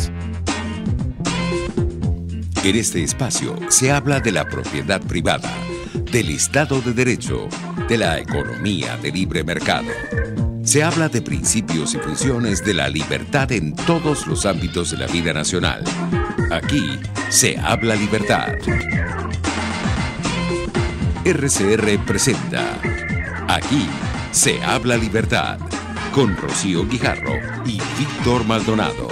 Noticias. En este espacio se habla de la propiedad privada, del Estado de Derecho, de la economía de libre mercado. Se habla de principios y funciones de la libertad en todos los ámbitos de la vida nacional. Aquí se habla libertad. RCR presenta Aquí se habla libertad, con Rocío Guijarro y Víctor Maldonado.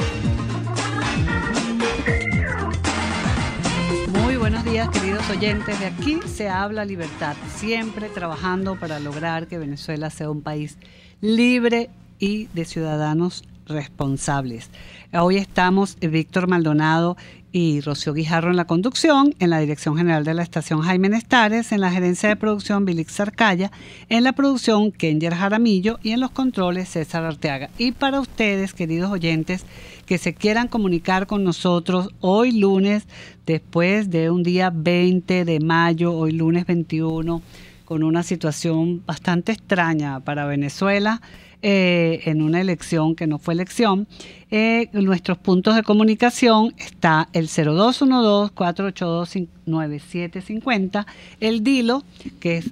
Buenos días, queridos oyentes. De Aquí se habla libertad, siempre trabajando para lograr que Venezuela sea un país libre y de ciudadanos responsables. Hoy estamos Víctor Maldonado y Rocío Guijarro en la conducción, en la dirección general de la estación Jaime Nestares, en la gerencia de producción Vilix Sarcaya, en la producción Kenger Jaramillo y en los controles César Arteaga. Y para ustedes, queridos oyentes, que se quieran comunicar con nosotros hoy lunes, después de un día 20 de mayo, hoy lunes 21, con una situación bastante extraña para Venezuela, en una elección que no fue elección. Nuestros puntos de comunicación está el 0212-482-9750, el DILO, que es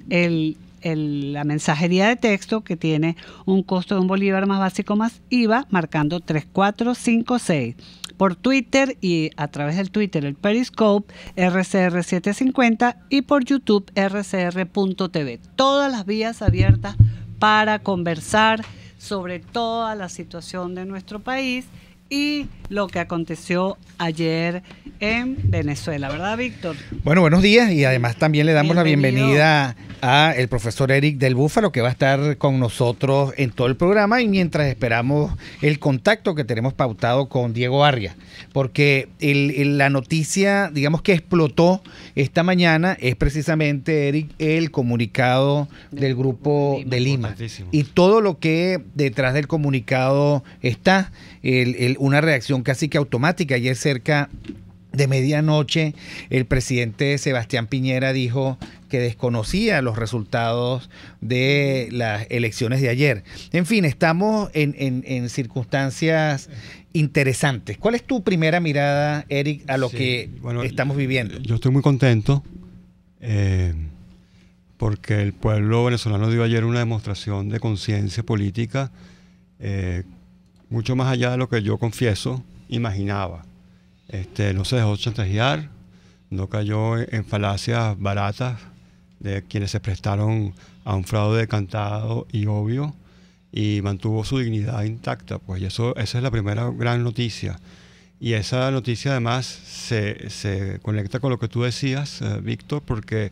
la mensajería de texto, que tiene un costo de $1 más básico más IVA, marcando 3456. Por Twitter y a través del Twitter, el Periscope, RCR750, y por YouTube, RCR.tv. Todas las vías abiertas para conversar sobre toda la situación de nuestro país y lo que aconteció ayer en Venezuela, ¿verdad, Víctor? Bueno, buenos días, y además también le damos la bienvenida a el profesor Eric del Búfalo, que va a estar con nosotros en todo el programa, y mientras esperamos el contacto que tenemos pautado con Diego Arria, porque la noticia, digamos, que explotó esta mañana es precisamente, Eric, el comunicado del Grupo de Lima y todo lo que detrás del comunicado está, una reacción casi que automática. Ayer cerca de medianoche el presidente Sebastián Piñera dijo que desconocía los resultados de las elecciones de ayer. En fin, estamos en circunstancias interesantes. ¿Cuál es tu primera mirada, Eric, a lo que estamos viviendo? Yo estoy muy contento porque el pueblo venezolano dio ayer una demostración de conciencia política mucho más allá de lo que yo, confieso, imaginaba. No se dejó chantajear, no cayó en falacias baratas de quienes se prestaron a un fraude decantado y obvio, y mantuvo su dignidad intacta. Pues esa es la primera gran noticia. Y esa noticia además se conecta con lo que tú decías, Víctor, porque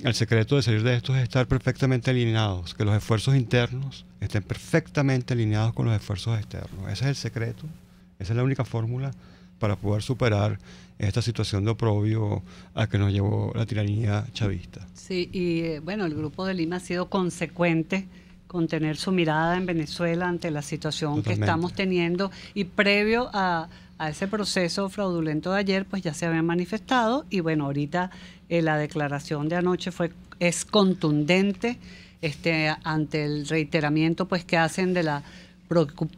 el secreto de salir de esto es estar perfectamente alineados, que los esfuerzos internos estén perfectamente alineados con los esfuerzos externos. Ese es el secreto, esa es la única fórmula para poder superar esta situación de oprobio a que nos llevó la tiranía chavista. Sí, y el Grupo de Lima ha sido consecuente con tener su mirada en Venezuela ante la situación Totalmente. Que estamos teniendo, y previo a ese proceso fraudulento de ayer, pues ya se habían manifestado, y ahorita la declaración de anoche es contundente ante el reiteramiento pues que hacen de la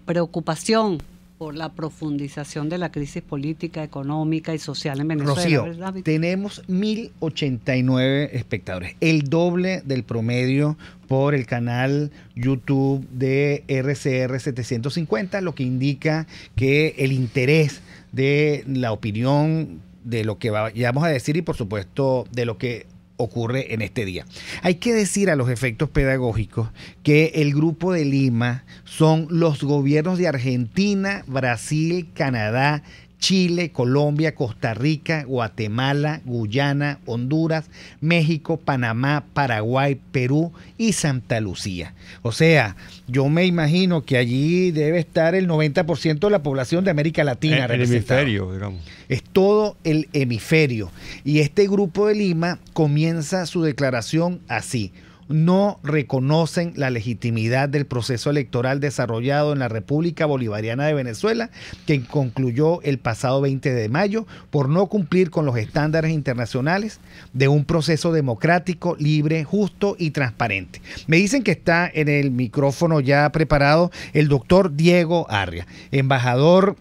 preocupación por la profundización de la crisis política, económica y social en Venezuela. Rocío, ¿verdad? Tenemos 1.089 espectadores, el doble del promedio por el canal YouTube de RCR 750, lo que indica que el interés de la opinión, de lo que vamos a decir y por supuesto de lo que ocurre en este día. Hay que decir a los efectos pedagógicos que el Grupo de Lima son los gobiernos de Argentina, Brasil, Canadá, Chile, Colombia, Costa Rica, Guatemala, Guyana, Honduras, México, Panamá, Paraguay, Perú y Santa Lucía. O sea, yo me imagino que allí debe estar el 90% de la población de América Latina representada. El hemisferio, digamos. Es todo el hemisferio. Y este Grupo de Lima comienza su declaración así: no reconocen la legitimidad del proceso electoral desarrollado en la República Bolivariana de Venezuela, que concluyó el pasado 20 de mayo por no cumplir con los estándares internacionales de un proceso democrático, libre, justo y transparente. Me dicen que está en el micrófono ya preparado el doctor Diego Arria, embajador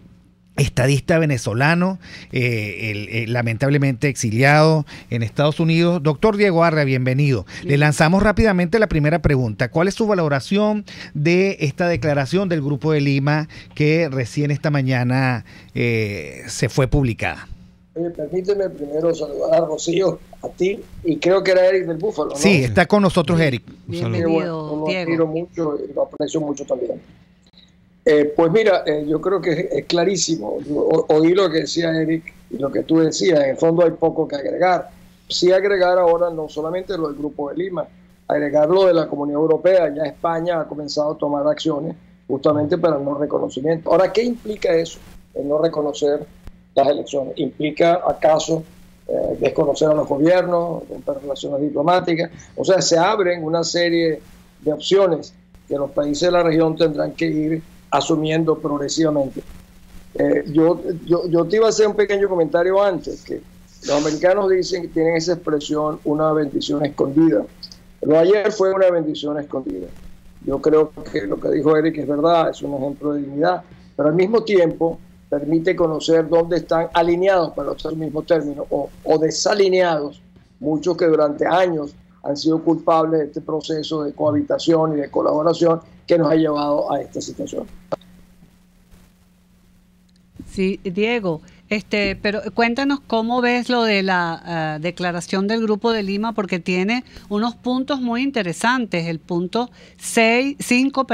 estadista venezolano, lamentablemente exiliado en Estados Unidos. Doctor Diego Arria, bienvenido. Le lanzamos rápidamente la primera pregunta. ¿Cuál es su valoración de esta declaración del Grupo de Lima que recién esta mañana se fue publicada? Permíteme primero saludar a Rocío, a ti, y creo que era Eric del Búfalo, ¿no? Sí, está con nosotros Eric. Bienvenido, lo Diego. admiro mucho y lo aprecio mucho también. Pues mira, yo creo que es clarísimo. Oí lo que decía Eric y lo que tú decías. En el fondo hay poco que agregar. Sí agregar ahora no solamente lo del Grupo de Lima, agregar lo de la Comunidad Europea. Ya España ha comenzado a tomar acciones justamente para el no reconocimiento. Ahora, ¿qué implica eso? El no reconocer las elecciones. ¿Implica acaso desconocer a los gobiernos, romper relaciones diplomáticas? O sea, se abren una serie de opciones que los países de la región tendrán que ir asumiendo progresivamente. Yo te iba a hacer un pequeño comentario antes, que los americanos dicen que tienen esa expresión, una bendición escondida. Pero ayer fue una bendición escondida. Yo creo que lo que dijo Eric es verdad, es un ejemplo de dignidad, pero al mismo tiempo permite conocer dónde están alineados, para usar el mismo término, o desalineados, muchos que durante años han sido culpables de este proceso de cohabitación y de colaboración que nos ha llevado a esta situación. Sí, Diego, pero cuéntanos cómo ves lo de la declaración del Grupo de Lima, porque tiene unos puntos muy interesantes. El punto 5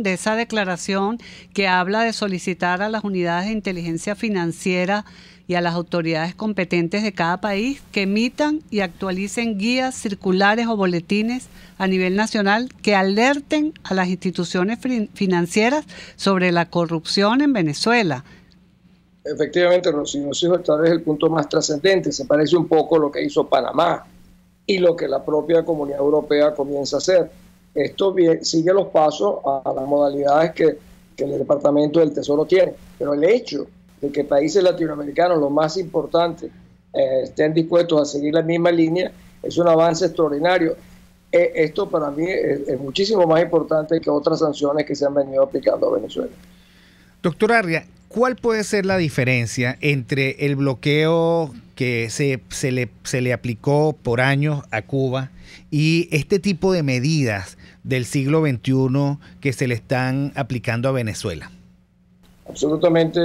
de esa declaración, que habla de solicitar a las unidades de inteligencia financiera y a las autoridades competentes de cada país que emitan y actualicen guías, circulares o boletines a nivel nacional que alerten a las instituciones financieras sobre la corrupción en Venezuela. Efectivamente, Rocío, tal vez el punto más trascendente. Se parece un poco a lo que hizo Panamá y lo que la propia Comunidad Europea comienza a hacer. Esto sigue los pasos a las modalidades que el Departamento del Tesoro tiene, pero el hecho de que países latinoamericanos, los más importantes, estén dispuestos a seguir la misma línea, es un avance extraordinario. Esto para mí es muchísimo más importante que otras sanciones que se han venido aplicando a Venezuela. Doctor Arria, ¿cuál puede ser la diferencia entre el bloqueo que se le aplicó por años a Cuba y este tipo de medidas del siglo XXI que se le están aplicando a Venezuela? Absolutamente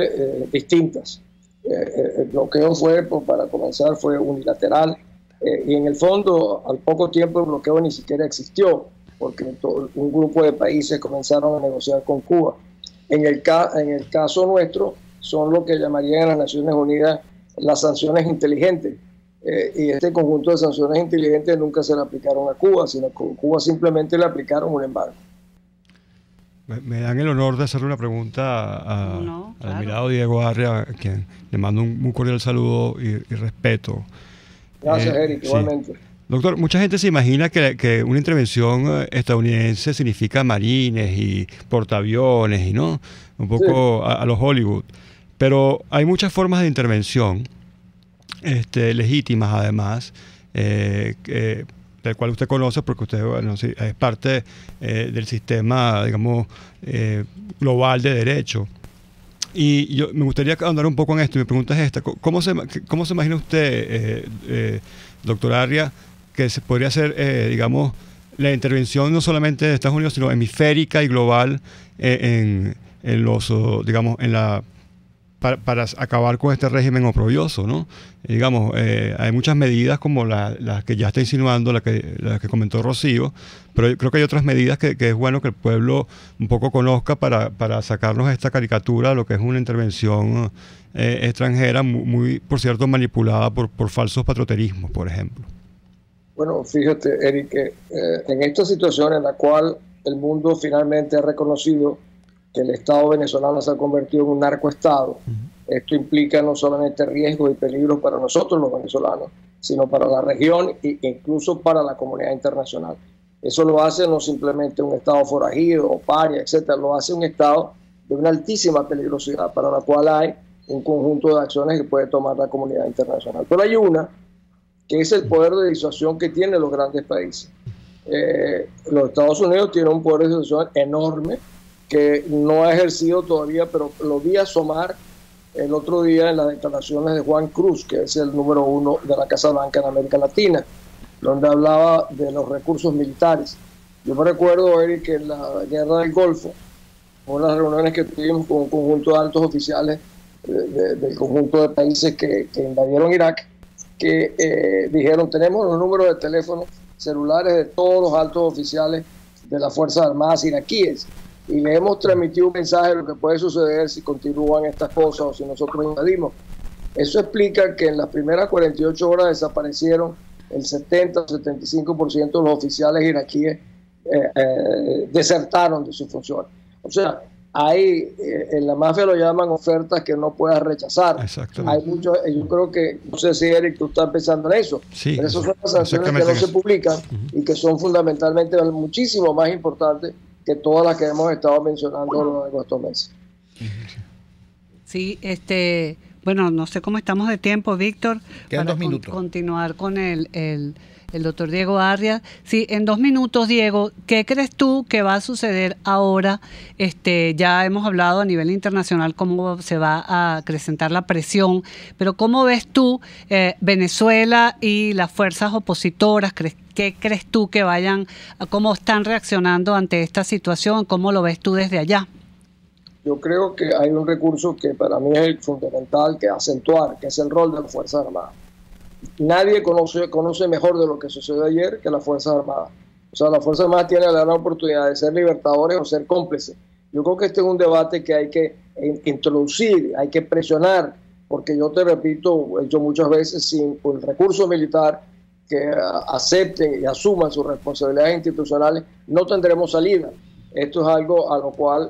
distintas. El bloqueo para comenzar, fue unilateral y en el fondo al poco tiempo el bloqueo ni siquiera existió, porque un grupo de países comenzaron a negociar con Cuba. En el caso nuestro son lo que llamarían en las Naciones Unidas las sanciones inteligentes, y este conjunto de sanciones inteligentes nunca se le aplicaron a Cuba, sino que a Cuba simplemente le aplicaron un embargo. Me dan el honor de hacerle una pregunta al admirado Diego Arria, a quien le mando un muy cordial saludo y respeto. Gracias, Eric, igualmente. Doctor, mucha gente se imagina que una intervención estadounidense significa marines y portaaviones y no un poco sí, a los Hollywood, pero hay muchas formas de intervención legítimas además, del cual usted conoce porque usted es parte del sistema, digamos, global de derecho. Y yo me gustaría ahondar un poco en esto. Mi pregunta es esta: ¿cómo se imagina usted, doctor Arria, que se podría hacer, digamos, la intervención no solamente de Estados Unidos, sino hemisférica y global en los, digamos, para acabar con este régimen oprobioso, ¿no? Digamos, hay muchas medidas como las que ya está insinuando, las que comentó Rocío, pero yo creo que hay otras medidas que es bueno que el pueblo un poco conozca para sacarnos esta caricatura de lo que es una intervención extranjera, muy, por cierto, manipulada por falsos patrioterismos, por ejemplo. Bueno, fíjate, Eric, que en esta situación en la cual el mundo finalmente ha reconocido que el Estado venezolano se ha convertido en un narcoestado, esto implica no solamente riesgos y peligros para nosotros los venezolanos, sino para la región e incluso para la comunidad internacional. Eso lo hace no simplemente un Estado forajido o paria, etcétera, lo hace un Estado de una altísima peligrosidad, para la cual hay un conjunto de acciones que puede tomar la comunidad internacional. Pero hay una, que es el poder de disuasión que tienen los grandes países. Los Estados Unidos tienen un poder de disuasión enorme, que no ha ejercido todavía, pero lo vi asomar el otro día en las declaraciones de Juan Cruz, que es el número 1 de la Casa Blanca en América Latina, donde hablaba de los recursos militares. Yo me recuerdo, Eric, que en la Guerra del Golfo, en las reuniones que tuvimos con un conjunto de altos oficiales del conjunto de países que invadieron Irak, que dijeron, tenemos los números de teléfonos celulares de todos los altos oficiales de las Fuerzas Armadas iraquíes, y le hemos transmitido un mensaje de lo que puede suceder si continúan estas cosas o si nosotros invadimos. Eso explica que en las primeras 48 horas desaparecieron el 70 o 75% de los oficiales iraquíes, desertaron de sus funciones. O sea, hay, en la mafia lo llaman ofertas que no puedas rechazar. Hay mucho, yo creo que, no sé si Eric, tú estás pensando en eso, sí, pero esas son las sanciones que no se publican y que son fundamentalmente muchísimo más importantes que todas las que hemos estado mencionando a lo largo de estos meses. Sí, bueno, no sé cómo estamos de tiempo, Víctor. Quedan 2 minutos. Continuar con el doctor Diego Arias. Sí, en 2 minutos, Diego, ¿qué crees tú que va a suceder ahora? Ya hemos hablado a nivel internacional cómo se va a acrecentar la presión, pero ¿cómo ves tú Venezuela y las fuerzas opositoras? ¿Qué crees tú que cómo están reaccionando ante esta situación? ¿Cómo lo ves tú desde allá? Yo creo que hay un recurso que para mí es fundamental que acentuar, que es el rol de las Fuerzas Armadas. Nadie conoce mejor de lo que sucedió ayer que las Fuerzas Armadas. O sea, las Fuerzas Armadas tienen la gran oportunidad de ser libertadores o ser cómplices. Yo creo que este es un debate que hay que introducir, hay que presionar, porque yo te repito, he hecho muchas veces, sin el recurso militar que acepten y asuman sus responsabilidades institucionales, no tendremos salida. Esto es algo a lo cual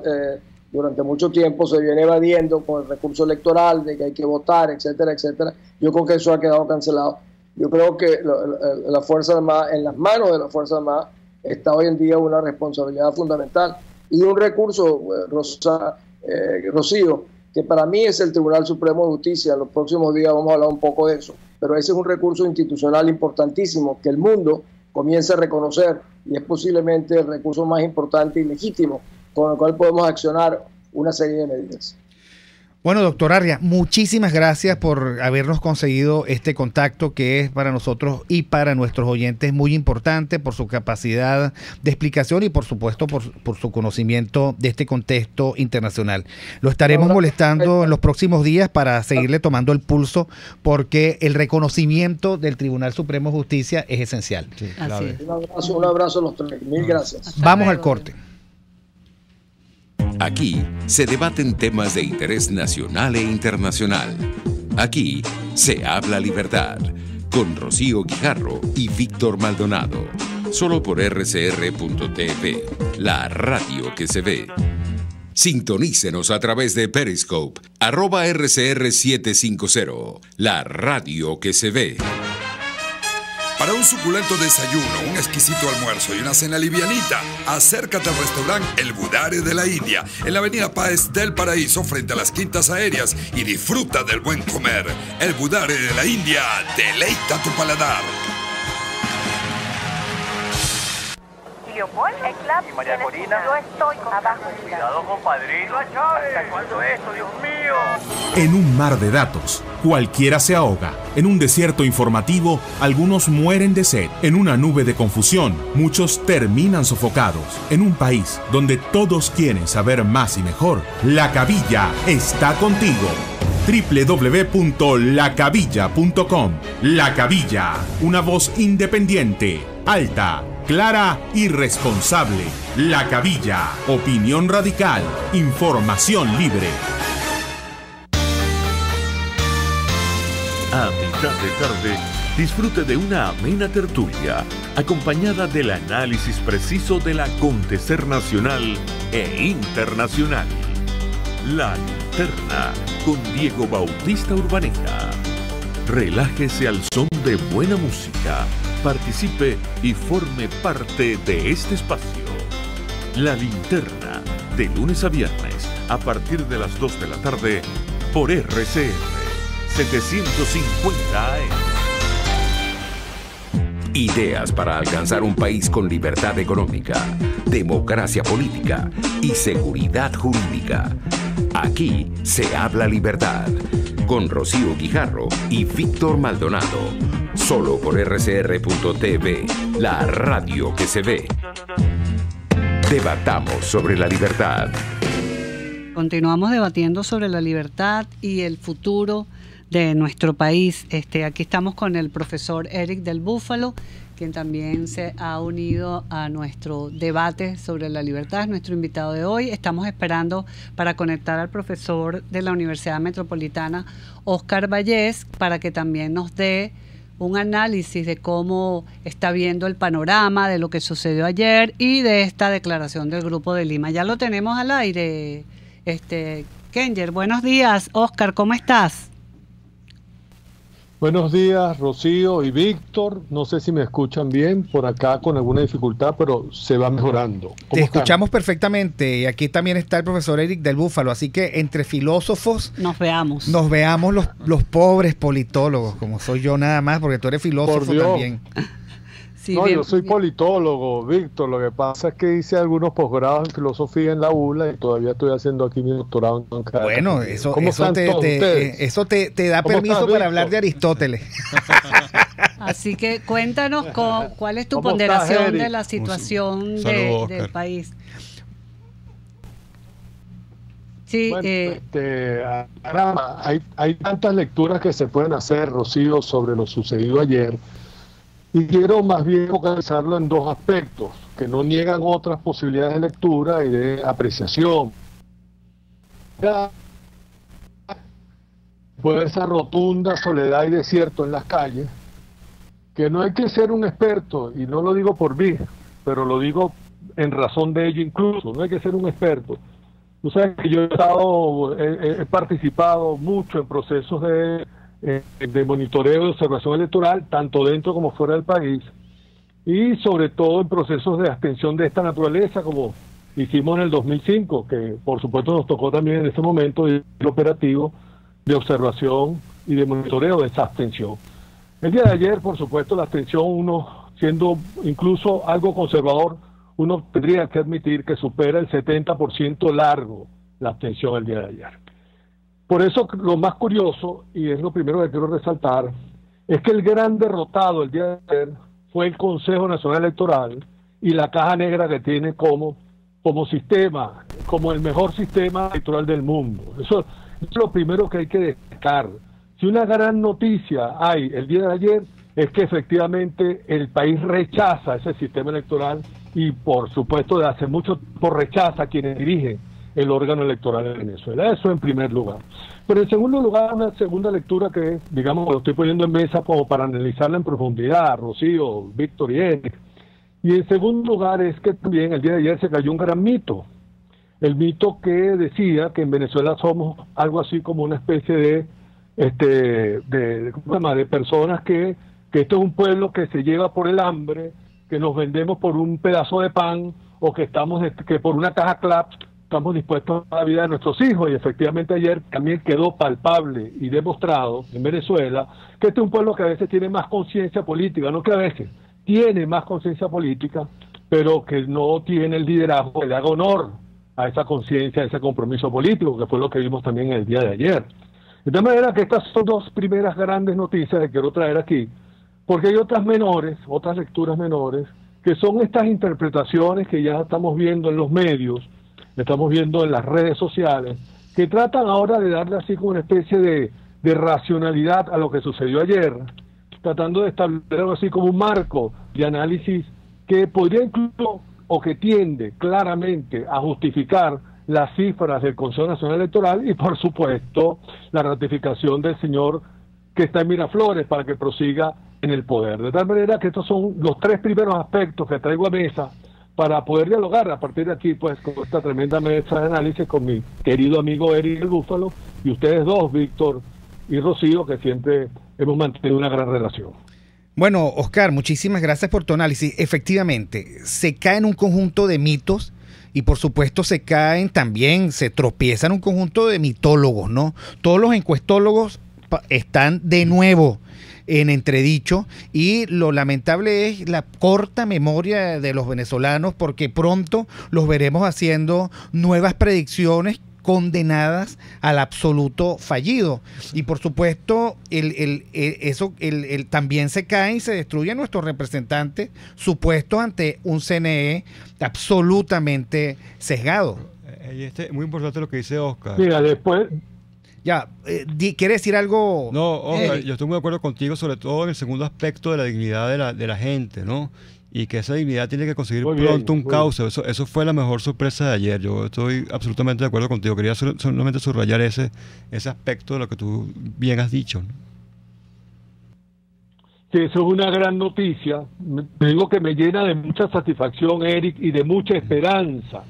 durante mucho tiempo se viene evadiendo con el recurso electoral, de que hay que votar, etcétera, etcétera. Yo creo que eso ha quedado cancelado. Yo creo que la Fuerza Armada, en las manos de la Fuerza Armada, está hoy en día una responsabilidad fundamental. Y un recurso, Rocío, que para mí es el Tribunal Supremo de Justicia. En los próximos días vamos a hablar un poco de eso. Pero ese es un recurso institucional importantísimo que el mundo comienza a reconocer, y es posiblemente el recurso más importante y legítimo con el cual podemos accionar una serie de medidas. Bueno, doctor Arias, muchísimas gracias por habernos conseguido este contacto que es para nosotros y para nuestros oyentes muy importante por su capacidad de explicación y por supuesto por su conocimiento de este contexto internacional. Lo estaremos molestando en los próximos días para seguirle tomando el pulso, porque el reconocimiento del Tribunal Supremo de Justicia es esencial. Sí, claro. Un abrazo a los tres. Mil gracias. Vamos al corte. Aquí se debaten temas de interés nacional e internacional. Aquí se habla libertad, con Rocío Guijarro y Víctor Maldonado. Solo por rcr.tv, la radio que se ve. Sintonícenos a través de Periscope, @RCR750, la radio que se ve. Para un suculento desayuno, un exquisito almuerzo y una cena livianita, acércate al restaurante El Budare de la India, en la avenida Páez del Paraíso, frente a las Quintas Aéreas, y disfruta del buen comer. El Budare de la India, deleita tu paladar. Leopold, el club, y María Corina, yo estoy abajo. Cuidado, compadrito. ¿Hasta cuándo esto, Dios mío? En un mar de datos, cualquiera se ahoga. En un desierto informativo, algunos mueren de sed. En una nube de confusión, muchos terminan sofocados. En un país donde todos quieren saber más y mejor, La Cabilla está contigo. www.lacabilla.com. La Cabilla, una voz independiente, alta, clara y responsable. La Cabilla, opinión radical, información libre. A mitad de tarde, disfrute de una amena tertulia, acompañada del análisis preciso del acontecer nacional e internacional. La Linterna, con Diego Bautista Urbaneta. Relájese al son de buena música, participe y forme parte de este espacio. La Linterna, de lunes a viernes, a partir de las 2 de la tarde, por RCR 750 AM. Ideas para alcanzar un país con libertad económica, democracia política y seguridad jurídica. Aquí se habla libertad. Con Rocío Guijarro y Víctor Maldonado. Solo por rcr.tv, la radio que se ve. Debatamos sobre la libertad. Continuamos debatiendo sobre la libertad y el futuro de nuestro país. Aquí estamos con el profesor Eric del Búfalo, quien también se ha unido a nuestro debate sobre la libertad, es nuestro invitado de hoy. Estamos esperando para conectar al profesor de la Universidad Metropolitana, Óscar Vallés, para que también nos dé un análisis de cómo está viendo el panorama de lo que sucedió ayer y de esta declaración del Grupo de Lima. Ya lo tenemos al aire, Kenger. Buenos días, Óscar, ¿cómo estás? Buenos días, Rocío y Víctor. No sé si me escuchan bien por acá con alguna dificultad, pero se va mejorando. Te escuchamos perfectamente y aquí también está el profesor Eric del Búfalo, así que entre filósofos nos veamos los pobres politólogos, como soy yo nada más, porque tú eres filósofo también. Sí, no, bien, yo soy politólogo, Víctor. Lo que pasa es que hice algunos posgrados en filosofía en la ULA y todavía estoy haciendo aquí mi doctorado en Caracas. Bueno, eso te da permiso para hablar de Aristóteles. Así que cuéntanos cuál es tu ponderación de la situación del país. Sí, bueno, hay tantas lecturas que se pueden hacer, Rocío, sobre lo sucedido ayer. Y quiero más bien focalizarlo en dos aspectos que no niegan otras posibilidades de lectura y de apreciación. Pues esa rotunda soledad y desierto en las calles, que no hay que ser un experto, y no lo digo por mí, pero lo digo en razón de ello incluso, no hay que ser un experto. Tú sabes que yo he participado mucho en procesos de monitoreo y observación electoral, tanto dentro como fuera del país, y sobre todo en procesos de abstención de esta naturaleza, como hicimos en el 2005, que por supuesto nos tocó también en ese momento el operativo de observación y de monitoreo de esa abstención. El día de ayer, por supuesto, la abstención, uno siendo incluso algo conservador, uno tendría que admitir que supera el 70% largo la abstención el día de ayer. Por eso lo más curioso, y es lo primero que quiero resaltar, es que el gran derrotado el día de ayer fue el Consejo Nacional Electoral y la caja negra que tiene como sistema, como el mejor sistema electoral del mundo. Eso es lo primero que hay que destacar. Si una gran noticia hay el día de ayer, es que efectivamente el país rechaza ese sistema electoral y por supuesto de hace mucho tiempo rechaza a quienes dirigen el órgano electoral de Venezuela. Eso en primer lugar. Pero en segundo lugar, una segunda lectura que, digamos, lo estoy poniendo en mesa como para analizarla en profundidad, Rocío, Víctor y Eric. Y en segundo lugar es que también el día de ayer se cayó un gran mito. El mito que decía que en Venezuela somos algo así como una especie de personas que esto es un pueblo que se lleva por el hambre, que nos vendemos por un pedazo de pan o que por una caja clap estamos dispuestos a la vida de nuestros hijos. Y efectivamente ayer también quedó palpable y demostrado en Venezuela que este es un pueblo que a veces tiene más conciencia política, no que a veces tiene más conciencia política, pero que no tiene el liderazgo que le haga honor a esa conciencia, a ese compromiso político, que fue lo que vimos también el día de ayer. De tal manera que estas son dos primeras grandes noticias que quiero traer aquí, porque hay otras menores, otras lecturas menores, que son estas interpretaciones que ya estamos viendo en los medios, estamos viendo en las redes sociales, que tratan ahora de darle así como una especie de racionalidad a lo que sucedió ayer, tratando de establecer algo así como un marco de análisis que podría incluso, o que tiende claramente a justificar las cifras del Consejo Nacional Electoral y por supuesto la ratificación del señor que está en Miraflores para que prosiga en el poder. De tal manera que estos son los tres primeros aspectos que traigo a mesa para poder dialogar a partir de aquí, pues, con esta tremenda mesa de análisis con mi querido amigo Eric del Búfalo y ustedes dos, Víctor y Rocío, que siempre hemos mantenido una gran relación. Bueno, Óscar, muchísimas gracias por tu análisis. Efectivamente, se caen un conjunto de mitos y por supuesto se tropiezan un conjunto de mitólogos, ¿no? Todos los encuestólogos están de nuevo en entredicho, y lo lamentable es la corta memoria de los venezolanos, porque pronto los veremos haciendo nuevas predicciones condenadas al absoluto fallido. Y por supuesto, también se caen y se destruyen nuestros representantes supuestos ante un CNE absolutamente sesgado. Muy importante lo que dice Oscar. Mira, después... Ya, ¿quiere decir algo? No, Oscar, yo estoy muy de acuerdo contigo, sobre todo en el segundo aspecto de la dignidad de la gente, ¿no? Y que esa dignidad tiene que conseguir pronto un cauce. Eso fue la mejor sorpresa de ayer. Yo estoy absolutamente de acuerdo contigo. Quería solamente subrayar ese aspecto de lo que tú bien has dicho, ¿no? Sí, eso es una gran noticia. Te digo que me llena de mucha satisfacción, Eric, y de mucha esperanza.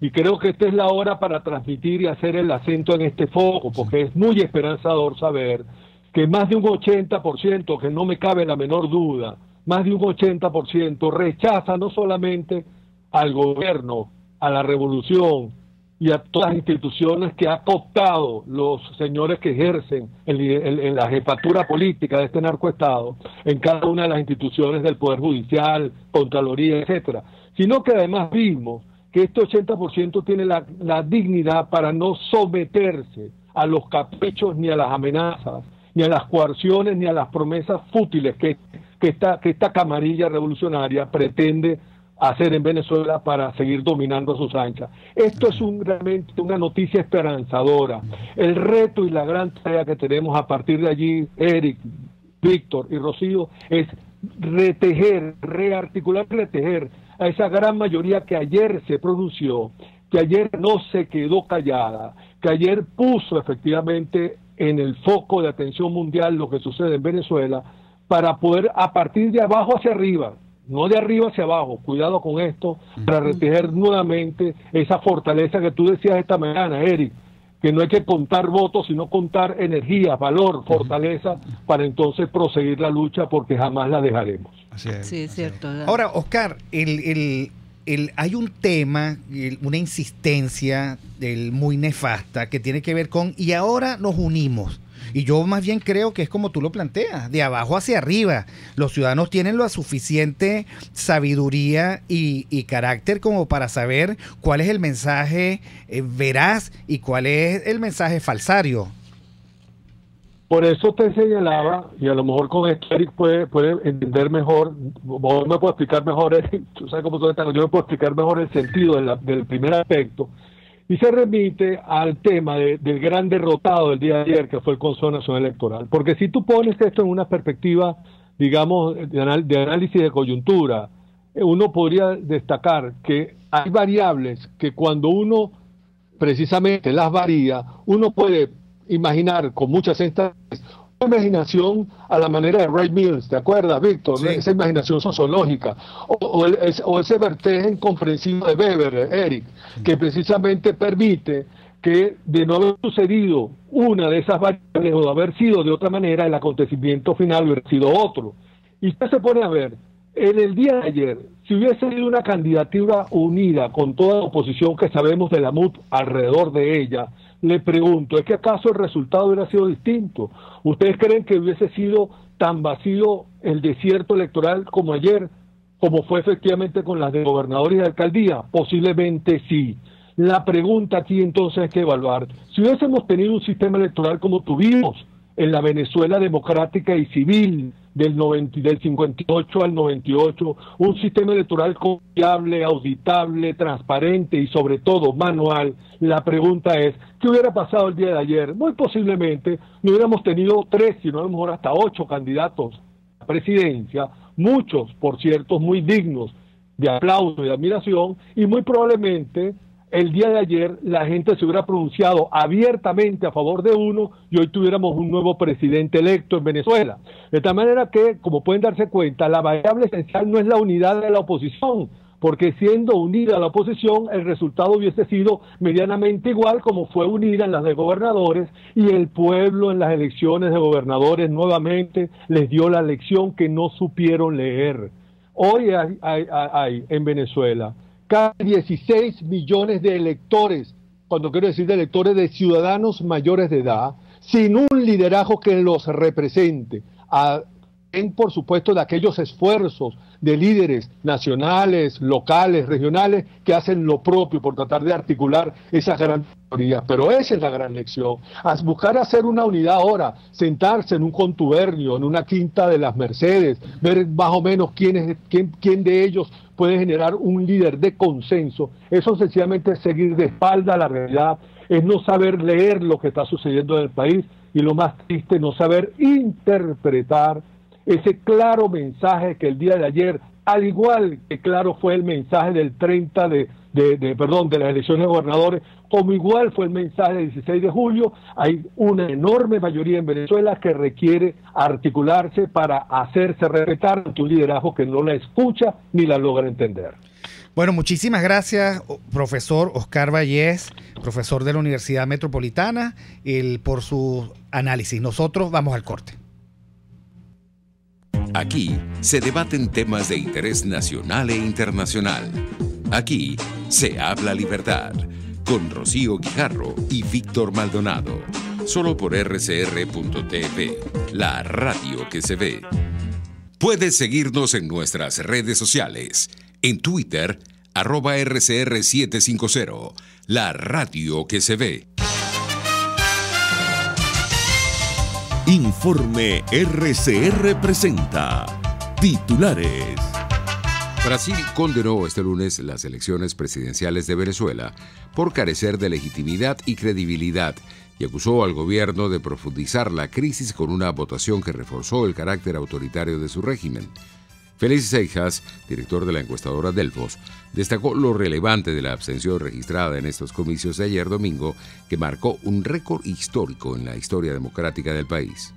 Y creo que esta es la hora para transmitir y hacer el acento en este foco, porque es muy esperanzador saber que más de un 80%, que no me cabe la menor duda, más de un 80% rechaza no solamente al gobierno, a la revolución y a todas las instituciones que ha cooptado los señores que ejercen en la jefatura política de este narcoestado, en cada una de las instituciones del Poder Judicial, Contraloría, etcétera, sino que además vimos que este 80% tiene la dignidad para no someterse a los caprichos, ni a las amenazas, ni a las coerciones, ni a las promesas fútiles que esta camarilla revolucionaria pretende hacer en Venezuela para seguir dominando a sus anchas. Esto es realmente una noticia esperanzadora. El reto y la gran tarea que tenemos a partir de allí, Eric, Víctor y Rocío, es rearticular, retejer a esa gran mayoría que ayer se pronunció, que ayer no se quedó callada, que ayer puso efectivamente en el foco de atención mundial lo que sucede en Venezuela, para poder a partir de abajo hacia arriba, no de arriba hacia abajo, cuidado con esto, para retejer nuevamente esa fortaleza que tú decías esta mañana, Eric, que no hay que contar votos, sino contar energía, valor, fortaleza, para entonces proseguir la lucha, porque jamás la dejaremos. Así es cierto. Ahora, Oscar, hay un tema, una insistencia muy nefasta que tiene que ver con, y ahora nos unimos. Y yo más bien creo que es como tú lo planteas, de abajo hacia arriba. Los ciudadanos tienen la suficiente sabiduría y carácter como para saber cuál es el mensaje veraz y cuál es el mensaje falsario. Por eso te señalaba, y a lo mejor con esto Eric puede entender mejor, vos me puedes explicar mejor, Eric, tú sabes cómo tú estás, yo me puedo explicar mejor el sentido del primer aspecto, y se remite al tema del gran derrotado del día de ayer, que fue el Consejo Nacional Electoral. Porque si tú pones esto en una perspectiva, digamos, de análisis de coyuntura, uno podría destacar que hay variables que cuando uno precisamente las varía, uno puede imaginar con mucha sensatez una imaginación a la manera de Ray Mills, ¿te acuerdas, Víctor? Sí. Esa imaginación sociológica, o ese verteje incomprensivo de Weber, Eric, que precisamente permite que de no haber sucedido una de esas variables o de haber sido de otra manera, el acontecimiento final hubiera sido otro. Y usted se pone a ver, en el día de ayer, si hubiese sido una candidatura unida con toda la oposición que sabemos de la MUD alrededor de ella, le pregunto, ¿es que acaso el resultado hubiera sido distinto? ¿Ustedes creen que hubiese sido tan vacío el desierto electoral como ayer, como fue efectivamente con las de gobernador y de alcaldía? Posiblemente sí. La pregunta aquí entonces es que evaluar. Si hubiésemos tenido un sistema electoral como tuvimos en la Venezuela democrática y civil del 58 al 98, un sistema electoral confiable, auditable, transparente y sobre todo manual, la pregunta es, ¿qué hubiera pasado el día de ayer? Muy posiblemente no hubiéramos tenido 3, sino a lo mejor hasta 8 candidatos a la presidencia, muchos, por cierto, muy dignos de aplauso y de admiración, y muy probablemente el día de ayer la gente se hubiera pronunciado abiertamente a favor de uno y hoy tuviéramos un nuevo presidente electo en Venezuela. De tal manera que, como pueden darse cuenta, la variable esencial no es la unidad de la oposición, porque siendo unida la oposición, el resultado hubiese sido medianamente igual como fue unida en las de gobernadores, y el pueblo en las elecciones de gobernadores nuevamente les dio la lección que no supieron leer. Hoy hay en Venezuela casi 16 millones de electores, cuando quiero decir de electores, de ciudadanos mayores de edad, sin un liderazgo que los represente, a por supuesto, de aquellos esfuerzos de líderes nacionales, locales, regionales, que hacen lo propio por tratar de articular esas grandes mayorías. Pero esa es la gran lección. Buscar hacer una unidad ahora, sentarse en un contubernio, en una quinta de las Mercedes, ver más o menos quién de ellos puede generar un líder de consenso, eso sencillamente es seguir de espalda a la realidad, es no saber leer lo que está sucediendo en el país y lo más triste, no saber interpretar ese claro mensaje que el día de ayer, al igual que claro fue el mensaje del 30 de las elecciones de gobernadores, como igual fue el mensaje del 16 de julio, hay una enorme mayoría en Venezuela que requiere articularse para hacerse respetar ante un liderazgo que no la escucha ni la logra entender. Bueno, muchísimas gracias, profesor Oscar Vallés, profesor de la Universidad Metropolitana, por su análisis. Nosotros vamos al corte. Aquí se debaten temas de interés nacional e internacional. Aquí se habla libertad, con Rocío Guijarro y Víctor Maldonado. Solo por rcr.tv, la radio que se ve. Puedes seguirnos en nuestras redes sociales. En Twitter, @RCR750, la radio que se ve. Informe RCR presenta titulares. Brasil condenó este lunes las elecciones presidenciales de Venezuela por carecer de legitimidad y credibilidad y acusó al gobierno de profundizar la crisis con una votación que reforzó el carácter autoritario de su régimen. Félix Seijas, director de la encuestadora Delfos, destacó lo relevante de la abstención registrada en estos comicios de ayer domingo, que marcó un récord histórico en la historia democrática del país.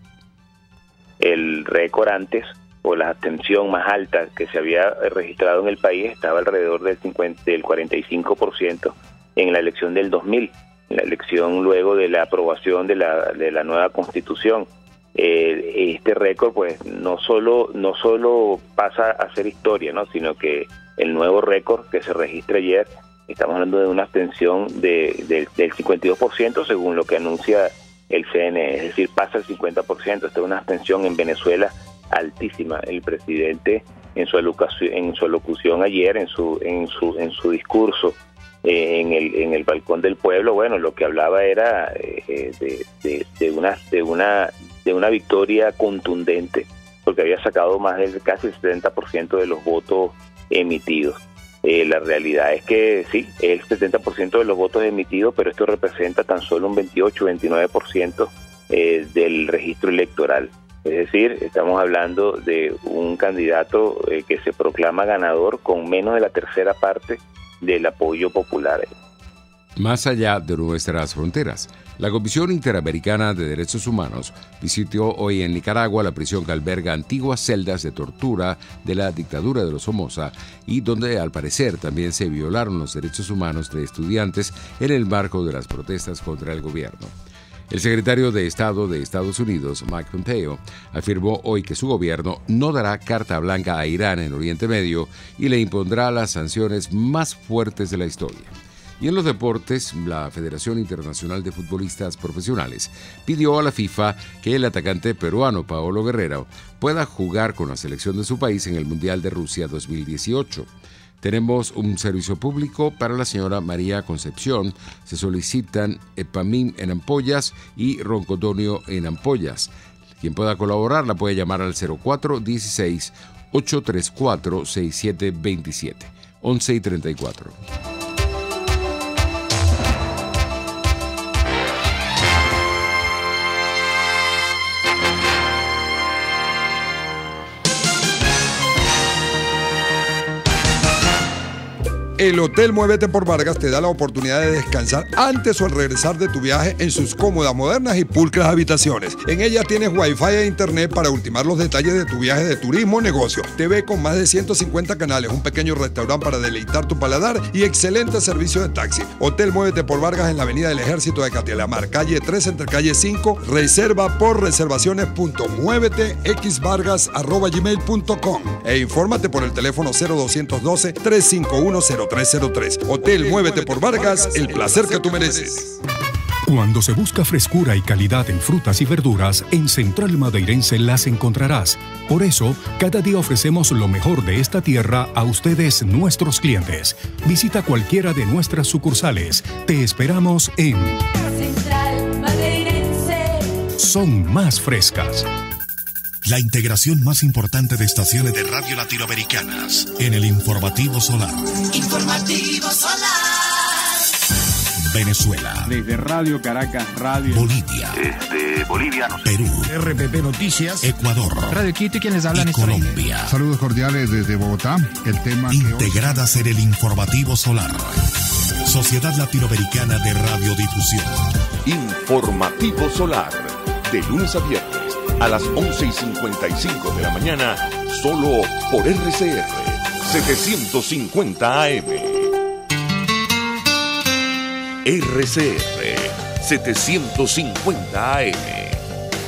El récord antes, o la abstención más alta que se había registrado en el país, estaba alrededor del 45% en la elección del 2000, en la elección luego de la aprobación de la nueva Constitución. Este récord pues no solo pasa a ser historia, ¿no?, sino que el nuevo récord que se registra ayer, estamos hablando de una abstención del 52% según lo que anuncia el CNE, es decir, pasa el 50%. Esta es una abstención en Venezuela altísima. El presidente en su alocución ayer, en su discurso en el balcón del pueblo, bueno, lo que hablaba era de una victoria contundente, porque había sacado más del casi el 70% de los votos emitidos. La realidad es que sí, el 70% de los votos emitidos, pero esto representa tan solo un 28-29% del registro electoral. Es decir, estamos hablando de un candidato que se proclama ganador con menos de la tercera parte del apoyo popular. Más allá de nuestras fronteras, la Comisión Interamericana de Derechos Humanos visitó hoy en Nicaragua la prisión que alberga antiguas celdas de tortura de la dictadura de los Somoza y donde al parecer también se violaron los derechos humanos de estudiantes en el marco de las protestas contra el gobierno. El secretario de Estado de Estados Unidos, Mike Pompeo, afirmó hoy que su gobierno no dará carta blanca a Irán en Oriente Medio y le impondrá las sanciones más fuertes de la historia. Y en los deportes, la Federación Internacional de Futbolistas Profesionales pidió a la FIFA que el atacante peruano Paolo Guerrero pueda jugar con la selección de su país en el Mundial de Rusia 2018. Tenemos un servicio público para la señora María Concepción. Se solicitan Epamim en ampollas y Roncodonio en ampollas. Quien pueda colaborar la puede llamar al 0416-834-6727, 11:34. El Hotel Muévete por Vargas te da la oportunidad de descansar antes o al regresar de tu viaje en sus cómodas, modernas y pulcras habitaciones. En ella tienes Wi-Fi e internet para ultimar los detalles de tu viaje de turismo o negocio. TV con más de 150 canales, un pequeño restaurante para deleitar tu paladar y excelente servicio de taxi. Hotel Muévete por Vargas en la Avenida del Ejército de Catialamar, calle 3 entre calle 5. Reserva por reservaciones.muevetexvargas@gmail.com e infórmate por el teléfono 0212-351-0303. Hotel Muévete por Vargas, el placer que tú mereces. Cuando se busca frescura y calidad en frutas y verduras, en Central Madeirense las encontrarás. Por eso, cada día ofrecemos lo mejor de esta tierra a ustedes, nuestros clientes. Visita cualquiera de nuestras sucursales. Te esperamos en Central Madeirense. Son más frescas. La integración más importante de estaciones de radio latinoamericanas en el Informativo Solar. Informativo Solar. Venezuela. Desde Radio Caracas, Radio Bolivia. Desde Bolivia, Perú. RPP Noticias. Ecuador. Radio Quito y quienes hablan y Colombia. Saludos cordiales desde Bogotá. El tema integradas en el Informativo Solar. Sociedad Latinoamericana de Radiodifusión. Informativo Solar. De lunes a viernes a las 11:55 de la mañana. Solo por RCR 750 AM. RCR 750 AM,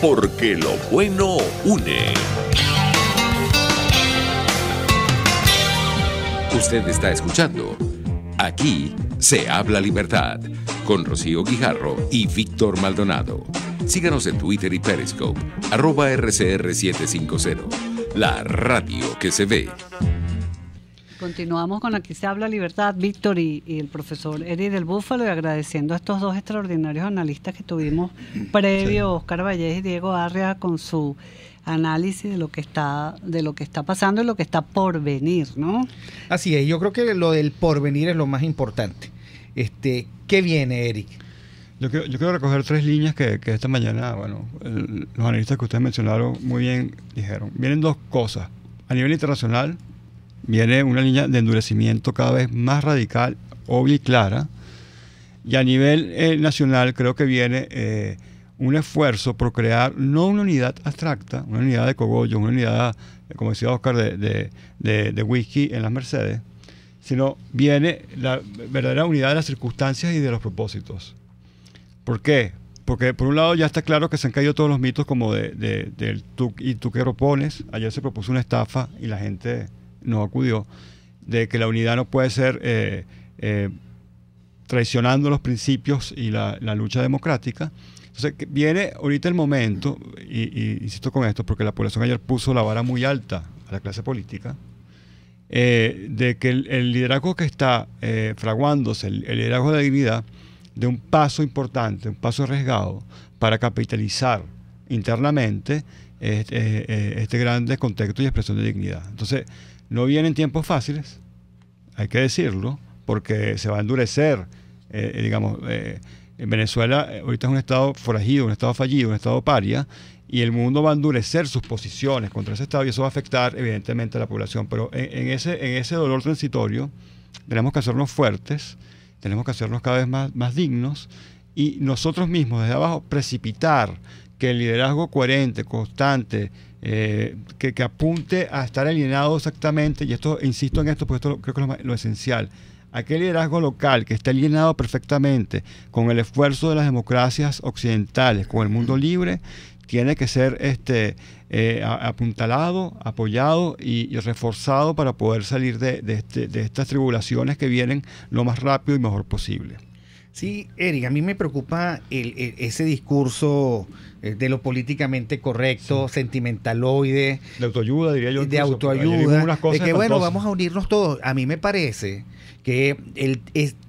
porque lo bueno une. Usted está escuchando Aquí se habla libertad, con Rocío Guijarro y Víctor Maldonado. Síganos en Twitter y Periscope, @RCR750, la radio que se ve. Continuamos con Aquí se habla libertad, Víctor y el profesor Eric del Búfalo, y agradeciendo a estos dos extraordinarios analistas que tuvimos previo, Oscar Vallés y Diego Arria, con su análisis de lo que está pasando y lo que está por venir, ¿no? Así es, yo creo que lo del porvenir es lo más importante. ¿Qué viene, Eric? Yo quiero recoger tres líneas que esta mañana, los analistas que ustedes mencionaron muy bien dijeron. Vienen dos cosas. A nivel internacional, viene una línea de endurecimiento cada vez más radical, obvia y clara. Y a nivel nacional creo que viene un esfuerzo por crear no una unidad abstracta, una unidad de cogollo, una unidad, como decía Oscar, de whisky en las Mercedes, sino viene la verdadera unidad de las circunstancias y de los propósitos. ¿Por qué? Porque por un lado ya está claro que se han caído todos los mitos como del tú qué propones. Ayer se propuso una estafa y la gente no acudió, de que la unidad no puede ser traicionando los principios y la lucha democrática. Entonces viene ahorita el momento, y insisto con esto, porque la población ayer puso la vara muy alta a la clase política, de que el liderazgo que está fraguándose, el liderazgo de la dignidad, de un paso importante, un paso arriesgado para capitalizar internamente este grande contexto y expresión de dignidad. Entonces, no vienen tiempos fáciles, hay que decirlo, porque se va a endurecer, en Venezuela ahorita es un estado forajido, un estado fallido, un estado paria, y el mundo va a endurecer sus posiciones contra ese estado y eso va a afectar evidentemente a la población. Pero en ese dolor transitorio tenemos que hacernos fuertes, tenemos que hacernos cada vez más dignos, y nosotros mismos desde abajo precipitar que el liderazgo coherente, constante, que apunte a estar alineado exactamente, y esto insisto en esto porque esto creo que es lo esencial, aquel liderazgo local que esté alineado perfectamente con el esfuerzo de las democracias occidentales, con el mundo libre, tiene que ser apuntalado, apoyado y reforzado para poder salir de estas tribulaciones que vienen lo más rápido y mejor posible. Sí, Eric, a mí me preocupa ese discurso de lo políticamente correcto, sí, sentimentaloide. De autoayuda, diría yo. De autoayuda, de que bueno, vamos a unirnos todos. A mí me parece que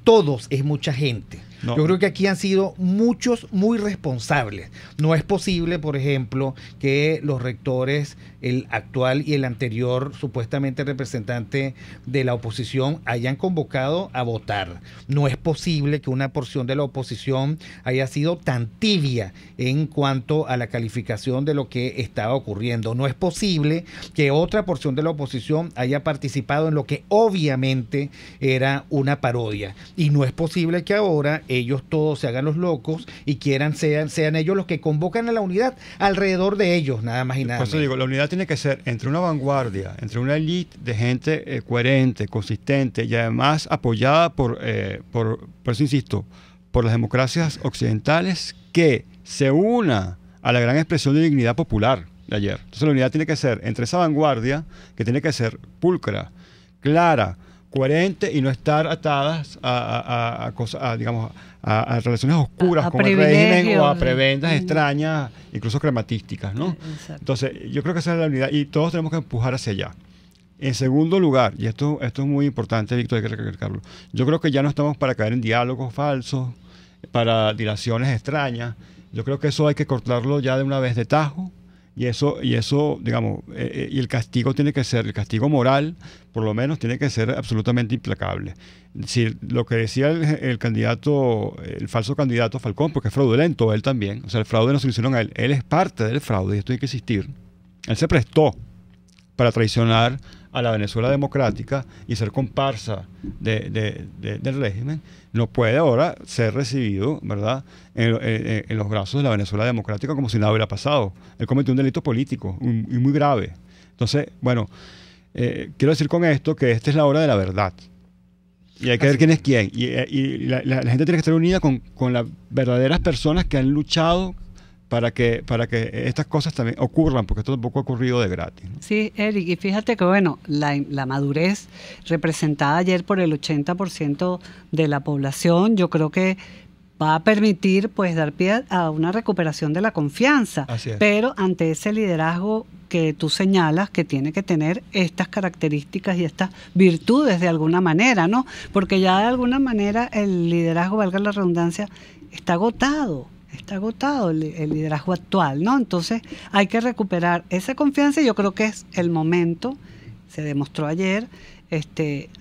todos es mucha gente. No. Yo creo que aquí han sido muchos muy responsables. No es posible, por ejemplo, que los rectores, el actual y el anterior supuestamente representante de la oposición, hayan convocado a votar. No es posible que una porción de la oposición haya sido tan tibia en cuanto a la calificación de lo que estaba ocurriendo. No es posible que otra porción de la oposición haya participado en lo que obviamente era una parodia. Y no es posible que ahora ellos todos se hagan los locos y sean ellos los que convocan a la unidad alrededor de ellos, nada más y nada menos. Por eso digo, la unidad tiene que ser entre una vanguardia, entre una élite de gente coherente, consistente y además apoyada por eso insisto, por las democracias occidentales, que se una a la gran expresión de dignidad popular de ayer. Entonces la unidad tiene que ser entre esa vanguardia, que tiene que ser pulcra, clara, coherente y no estar atadas a cosas, digamos, a relaciones oscuras con el privilegios. régimen o a prebendas extrañas, incluso crematísticas, ¿no? Exacto. Entonces, yo creo que esa es la unidad y todos tenemos que empujar hacia allá. En segundo lugar, y esto es muy importante, Víctor, hay que recalcarlo, yo creo que ya no estamos para caer en diálogos falsos, para dilaciones extrañas. Yo creo que eso hay que cortarlo ya de una vez de tajo. Y eso, digamos, y el castigo tiene que ser, el castigo moral, por lo menos, tiene que ser absolutamente implacable. Si lo que decía el candidato, el falso candidato Falcón, porque es fraudulento él también, o sea, el fraude no se lo hicieron a él es parte del fraude y esto hay que existir. Él se prestó para traicionar a la Venezuela democrática y ser comparsa del régimen, no puede ahora ser recibido, ¿verdad?, en los brazos de la Venezuela democrática como si nada hubiera pasado. Él cometió un delito político y muy grave. Entonces, bueno, quiero decir con esto que esta es la hora de la verdad. Y hay que ver quién es quién. Y la gente tiene que estar unida con las verdaderas personas que han luchado para que estas cosas también ocurran, porque esto tampoco ha ocurrido de gratis, ¿no? Sí, Eric, y fíjate que, bueno, la madurez representada ayer por el 80% de la población, yo creo que va a permitir, pues, dar pie a una recuperación de la confianza. Así es. Pero ante ese liderazgo que tú señalas, que tiene que tener estas características y estas virtudes de alguna manera, ¿no? Porque ya de alguna manera el liderazgo, valga la redundancia, está agotado el liderazgo actual, ¿no? Entonces hay que recuperar esa confianza y yo creo que es el momento, se demostró ayer,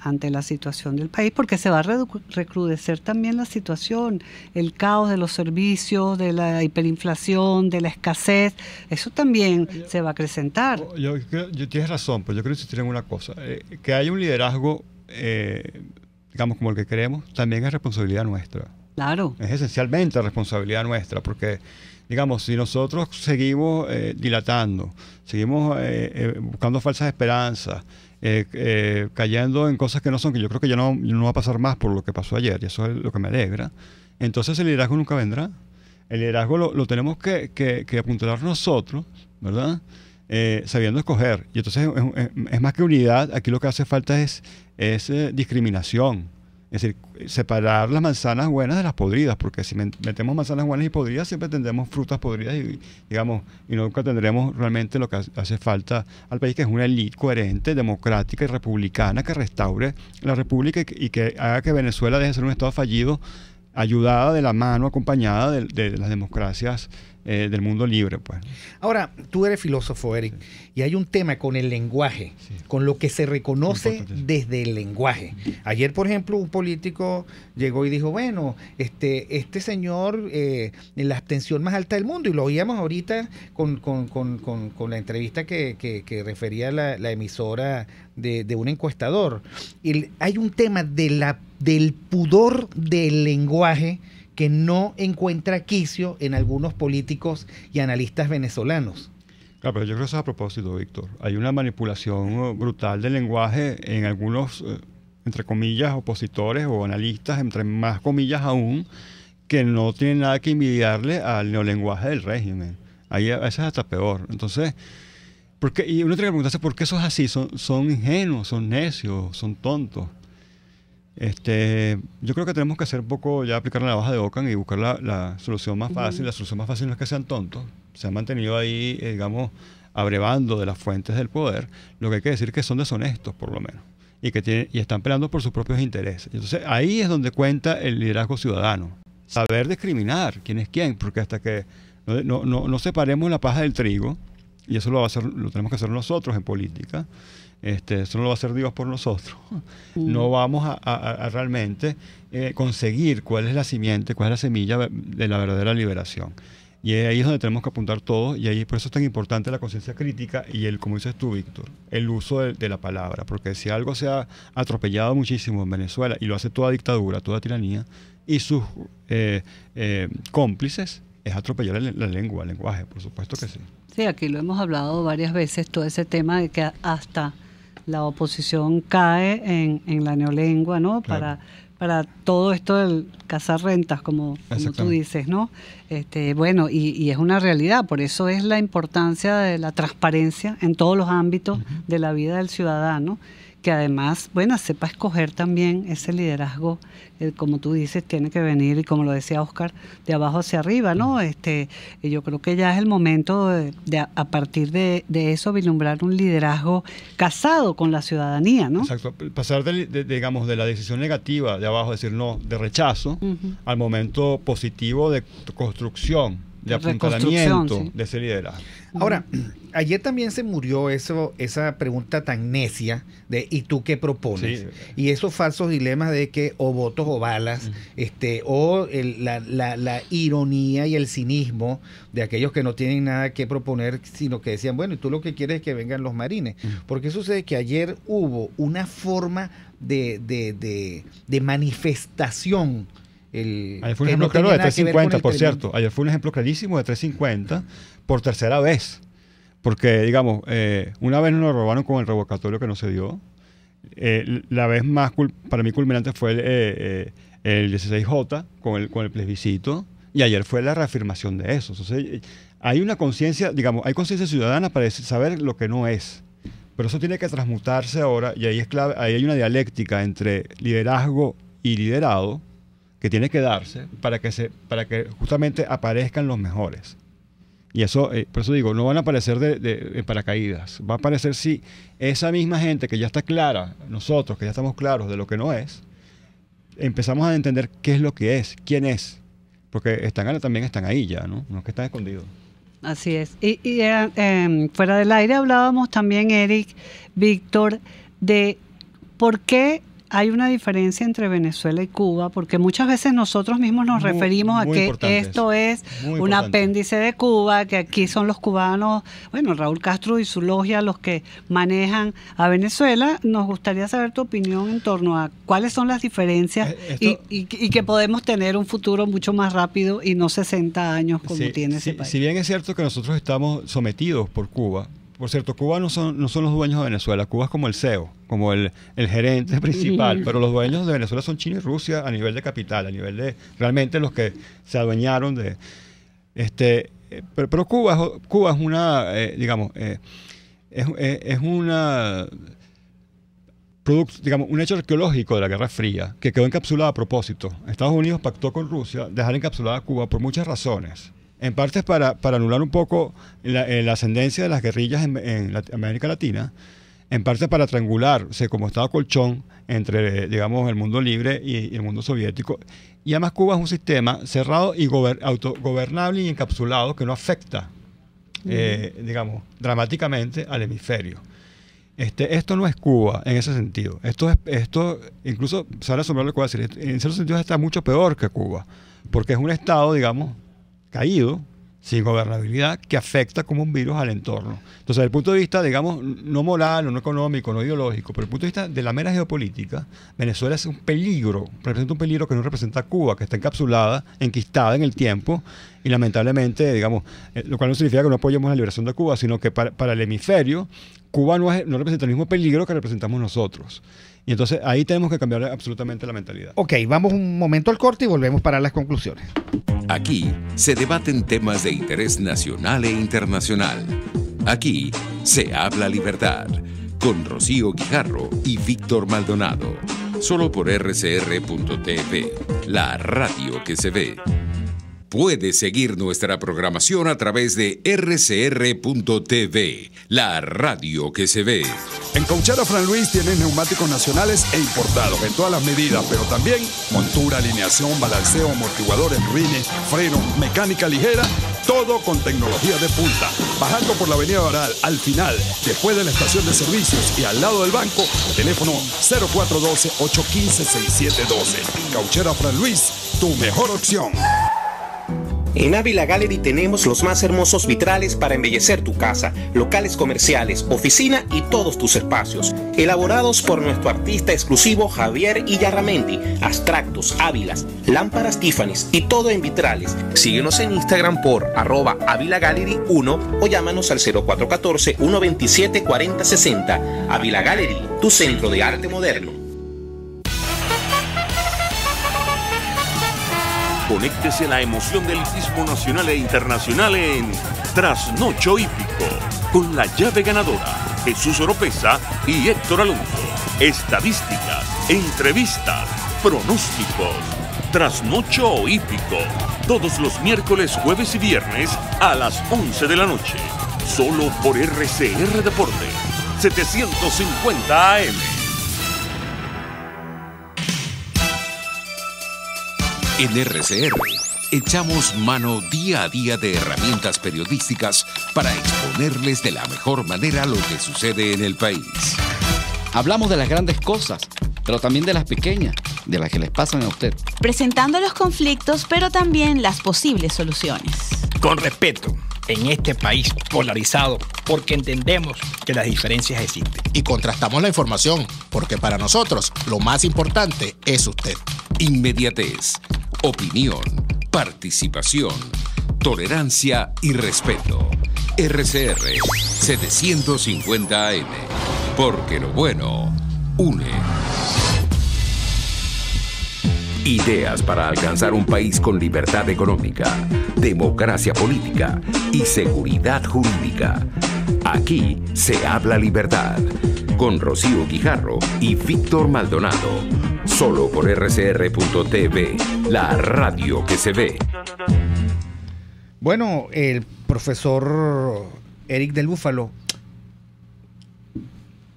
ante la situación del país, porque se va a recrudecer también la situación, el caos de los servicios, de la hiperinflación, de la escasez, eso también se va a acrecentar. Yo tienes razón, pero yo quiero insistir en una cosa, que haya un liderazgo, digamos, como el que queremos, también es responsabilidad nuestra. Claro. Es esencialmente responsabilidad nuestra, porque, digamos, si nosotros seguimos dilatando, seguimos buscando falsas esperanzas, cayendo en cosas que no son, que yo creo que ya no va a pasar más por lo que pasó ayer, y eso es lo que me alegra, entonces el liderazgo nunca vendrá. El liderazgo lo tenemos que apuntalar nosotros, ¿verdad? Sabiendo escoger. Y entonces es más que unidad, aquí lo que hace falta es discriminación. Es decir, separar las manzanas buenas de las podridas, porque si metemos manzanas buenas y podridas, siempre tendremos frutas podridas y nunca tendremos realmente lo que hace falta al país, que es una élite coherente, democrática y republicana que restaure la república y que haga que Venezuela deje de ser un estado fallido, ayudada de la mano, acompañada de las democracias del mundo libre, pues. Ahora, tú eres filósofo, Eric, y hay un tema con el lenguaje, con lo que se reconoce desde el lenguaje. Ayer, por ejemplo, un político llegó y dijo, bueno, este señor en la abstención más alta del mundo, y lo oíamos ahorita con la entrevista que refería la emisora de un encuestador. Hay un tema del pudor del lenguaje que no encuentra quicio en algunos políticos y analistas venezolanos. Claro, pero yo creo que eso es a propósito, Víctor. Hay una manipulación brutal del lenguaje en algunos, entre comillas, opositores o analistas, entre más comillas aún, que no tienen nada que envidiarle al neolenguaje del régimen. Ahí a veces hasta peor. Entonces, y uno tiene que preguntarse por qué eso es así. Son ingenuos, son necios, son tontos. Yo creo que tenemos que hacer un poco, ya aplicar la navaja de Ockham y buscar la solución más fácil. La solución más fácil no es que sean tontos, se han mantenido ahí, digamos, abrevando de las fuentes del poder. Lo que hay que decir es que son deshonestos, por lo menos, y están peleando por sus propios intereses. Entonces ahí es donde cuenta el liderazgo ciudadano, saber discriminar quién es quién, porque hasta que no separemos la paja del trigo, y eso lo tenemos que hacer nosotros en política. Eso no lo va a hacer Dios por nosotros. No vamos a realmente conseguir cuál es la simiente, cuál es la semilla de la verdadera liberación. Y ahí es donde tenemos que apuntar todo, y ahí por eso es tan importante la conciencia crítica y como dices tú, Víctor, el uso de la palabra. Porque si algo se ha atropellado muchísimo en Venezuela, y lo hace toda dictadura, toda tiranía, y sus cómplices, es atropellar la lengua, el lenguaje, por supuesto que sí. Sí, aquí lo hemos hablado varias veces, todo ese tema de que hasta la oposición cae en la neolengua, ¿no? Claro. Para todo esto del cazar rentas, como tú dices, ¿no? Bueno, y es una realidad, por eso es la importancia de la transparencia en todos los ámbitos de la vida del ciudadano, que además, bueno, sepa escoger también ese liderazgo, como tú dices, tiene que venir, y como lo decía Oscar, de abajo hacia arriba, ¿no? Yo creo que ya es el momento a partir de eso, vislumbrar un liderazgo casado con la ciudadanía, ¿no? Exacto, pasar digamos, de la decisión negativa de abajo, decir no, de rechazo, al momento positivo de construcción, de apuntalamiento, sí, de ese liderazgo. Ahora, ayer también se murió esa pregunta tan necia de ¿y tú qué propones? Sí. Y esos falsos dilemas de que o votos o balas, o la ironía y el cinismo de aquellos que no tienen nada que proponer, sino que decían, bueno, y tú lo que quieres es que vengan los marines. Porque sucede que ayer hubo una forma de manifestación. Ayer fue un ejemplo claro de 350, por cierto. Ayer fue un ejemplo clarísimo de 350 por tercera vez. Porque, digamos, una vez nos robaron con el revocatorio que no se dio. La vez más, para mí, culminante fue el 16J con el plebiscito. Y ayer fue la reafirmación de eso. Entonces, hay una conciencia, digamos, hay conciencia ciudadana para saber lo que no es. Pero eso tiene que transmutarse ahora. Y ahí es clave, ahí hay una dialéctica entre liderazgo y liderado que tiene que darse para que justamente aparezcan los mejores. Y eso, por eso digo, no van a aparecer de paracaídas. Va a aparecer si esa misma gente que ya está clara, nosotros que ya estamos claros de lo que no es, empezamos a entender qué es lo que es, quién es. Porque también están ahí ya, ¿no? No es que están escondidos. Así es. Y fuera del aire hablábamos también, Eric, Víctor, de por qué hay una diferencia entre Venezuela y Cuba, porque muchas veces nosotros mismos nos referimos a que esto es un apéndice de Cuba, que aquí son los cubanos, bueno, Raúl Castro y su logia los que manejan a Venezuela. Nos gustaría saber tu opinión en torno a cuáles son las diferencias y que podemos tener un futuro mucho más rápido y no 60 años como tiene ese país. Si bien es cierto que nosotros estamos sometidos por Cuba. Por cierto, Cuba no son los dueños de Venezuela. Cuba es como el CEO, como el gerente principal. Pero los dueños de Venezuela son China y Rusia a nivel de capital, a nivel de realmente los que se adueñaron de... Pero Cuba es una, digamos, es una... digamos, un hecho arqueológico de la Guerra Fría que quedó encapsulado a propósito. Estados Unidos pactó con Rusia dejar encapsulada a Cuba por muchas razones. En parte es para anular un poco la ascendencia de las guerrillas en América Latina, en parte para triangular, como estado colchón entre, digamos, el mundo libre y el mundo soviético. Y además Cuba es un sistema cerrado y autogobernable y encapsulado que no afecta, digamos, dramáticamente al hemisferio. Esto no es Cuba en ese sentido. Esto incluso, sale a asombrar lo que voy a decir, en cierto sentido está mucho peor que Cuba, porque es un estado, digamos, caído, sin gobernabilidad, que afecta como un virus al entorno. Entonces, desde el punto de vista, digamos, no moral, no económico, no ideológico, pero desde el punto de vista de la mera geopolítica, Venezuela es un peligro, representa un peligro que no representa a Cuba, que está encapsulada, enquistada en el tiempo, y lamentablemente, digamos, lo cual no significa que no apoyemos la liberación de Cuba, sino que para el hemisferio, Cuba no representa el mismo peligro que representamos nosotros. Y entonces ahí tenemos que cambiar absolutamente la mentalidad. Ok, vamos un momento al corte y volvemos para las conclusiones. Aquí se debaten temas de interés nacional e internacional. Aquí se habla libertad. Con Rocío Guijarro y Víctor Maldonado. Solo por rcr.tv, la radio que se ve. Puedes seguir nuestra programación a través de rcr.tv, la radio que se ve. En Cauchera Fran Luis tienen neumáticos nacionales e importados en todas las medidas, pero también montura, alineación, balanceo, amortiguadores, rines, frenos, mecánica ligera, todo con tecnología de punta. Bajando por la avenida Baral, al final, después de la estación de servicios y al lado del banco, teléfono 0412-815-6712. Cauchera Fran Luis, tu mejor opción. En Ávila Gallery tenemos los más hermosos vitrales para embellecer tu casa, locales comerciales, oficina y todos tus espacios. Elaborados por nuestro artista exclusivo Javier Illarramendi. Abstractos, ávilas, lámparas Tiffany's y todo en vitrales. Síguenos en Instagram por @AvilaGallery1 o llámanos al 0414-127-4060. Ávila Gallery, tu centro de arte moderno. Conéctese a la emoción del hipismo nacional e internacional en Trasnocho Hípico, con la llave ganadora, Jesús Oropesa y Héctor Alonso. estadísticas, entrevistas, pronósticos, trasnocho hípico. Todos los miércoles, jueves y viernes a las 11 de la noche. Solo por RCR Deporte, 750 AM. En RCR echamos mano día a día de herramientas periodísticas para exponerles de la mejor manera lo que sucede en el país. Hablamos de las grandes cosas, pero también de las pequeñas, de las que les pasan a usted. Presentando los conflictos, pero también las posibles soluciones. Con respeto, en este país polarizado, porque entendemos que las diferencias existen. Y contrastamos la información, porque para nosotros lo más importante es usted. Inmediatez, opinión, participación, tolerancia y respeto. RCR 750 AM, porque lo bueno une. Ideas para alcanzar un país con libertad económica, democracia política y seguridad jurídica. Aquí se habla libertad, con Rocío Guijarro y Víctor Maldonado. Solo por RCR.tv, la radio que se ve. Bueno, el profesor Eric del Búfalo,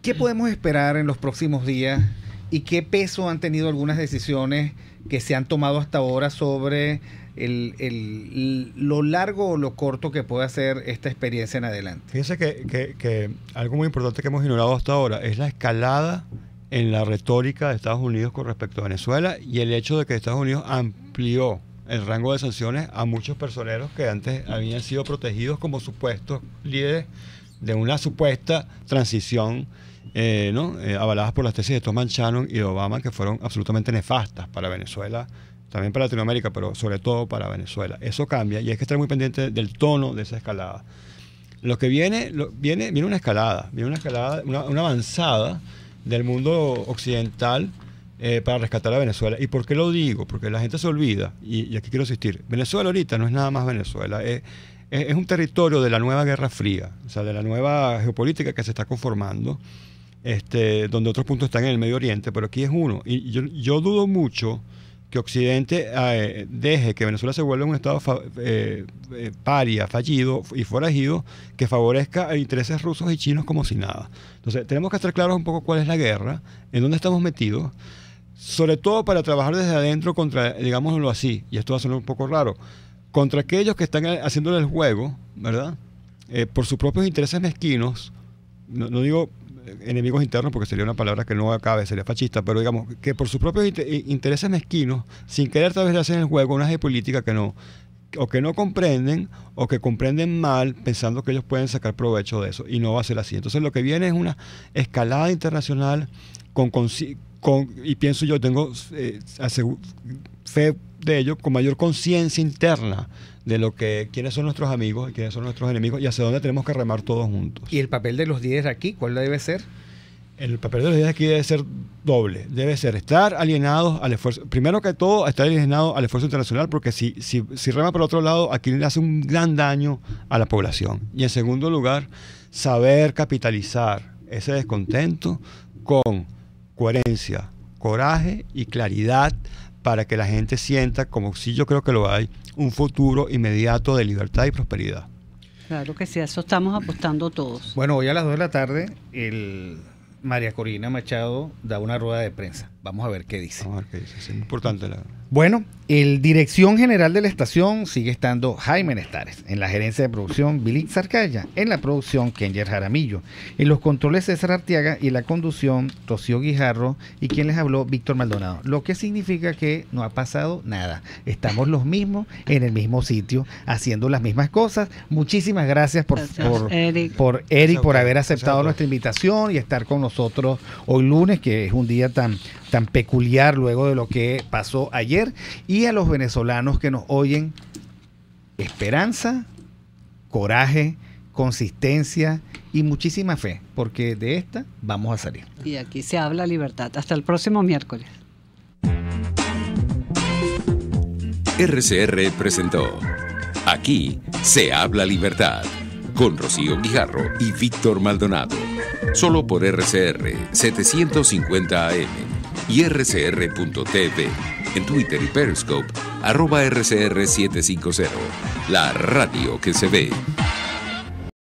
¿qué podemos esperar en los próximos días y qué peso han tenido algunas decisiones que se han tomado hasta ahora sobre lo largo o lo corto que puede hacer esta experiencia en adelante? Fíjense que algo muy importante que hemos ignorado hasta ahora es la escalada en la retórica de Estados Unidos con respecto a Venezuela y el hecho de que Estados Unidos amplió el rango de sanciones a muchos personeros que antes habían sido protegidos como supuestos líderes de una supuesta transición avaladas por las tesis de Thomas Shannon y de Obama, que fueron absolutamente nefastas para Venezuela, también para Latinoamérica, pero sobre todo para Venezuela. Eso cambia y hay que estar muy pendiente del tono de esa escalada. Lo que viene una escalada, una avanzada del mundo occidental para rescatar a Venezuela. ¿Y por qué lo digo? Porque la gente se olvida, y aquí quiero insistir, Venezuela ahorita no es nada más Venezuela, es un territorio de la nueva Guerra Fría, o sea, de la nueva geopolítica que se está conformando, donde otros puntos están en el Medio Oriente, pero aquí es uno. Y yo dudo mucho que Occidente deje que Venezuela se vuelva un estado paria, fallido y forajido que favorezca a intereses rusos y chinos como si nada. Entonces, tenemos que estar claros un poco cuál es la guerra, en dónde estamos metidos, sobre todo para trabajar desde adentro contra, digámoslo así, y esto va a sonar un poco raro, contra aquellos que están haciéndole el juego, ¿verdad? Por sus propios intereses mezquinos, no digo enemigos internos porque sería una palabra que no acabe, sería fascista, pero digamos que por sus propios intereses mezquinos, sin querer tal vez hacer el juego una geopolítica que no comprenden o que comprenden mal pensando que ellos pueden sacar provecho de eso, y no va a ser así. Entonces lo que viene es una escalada internacional y pienso yo, tengo fe de ello, con mayor conciencia interna de quiénes son nuestros amigos y quiénes son nuestros enemigos y hacia dónde tenemos que remar todos juntos. ¿Y el papel de los líderes aquí, cuál debe ser? El papel de los líderes aquí debe ser doble. Debe ser estar alienados al esfuerzo. Primero que todo, estar alienados al esfuerzo internacional, porque si rema por otro lado, aquí le hace un gran daño a la población. Y en segundo lugar, saber capitalizar ese descontento con coherencia, coraje y claridad para que la gente sienta, como sí yo creo que lo hay, un futuro inmediato de libertad y prosperidad. Claro que sí, a eso estamos apostando todos. Bueno, hoy a las 2 de la tarde, María Corina Machado da una rueda de prensa. Vamos a ver qué dice. Vamos a ver qué dice, es importante. Bueno, el dirección general de la estación sigue estando Jaime Nestares, en la gerencia de producción Billy Zarcaya, en la producción Kenyer Jaramillo, en los controles César Arteaga y la conducción Rocío Guijarro y quien les habló Víctor Maldonado, lo que significa que no ha pasado nada, estamos los mismos en el mismo sitio haciendo las mismas cosas. Muchísimas gracias por Eric por haber aceptado nuestra invitación y estar con nosotros hoy lunes, que es un día tan peculiar luego de lo que pasó ayer. Y a los venezolanos que nos oyen, esperanza, coraje, consistencia y muchísima fe, porque de esta vamos a salir. Y aquí se habla libertad. Hasta el próximo miércoles. RCR presentó Aquí se habla libertad, con Rocío Guijarro y Víctor Maldonado. Solo por RCR 750 AM y rcr.tv. En Twitter y Periscope, @RCR750. La radio que se ve.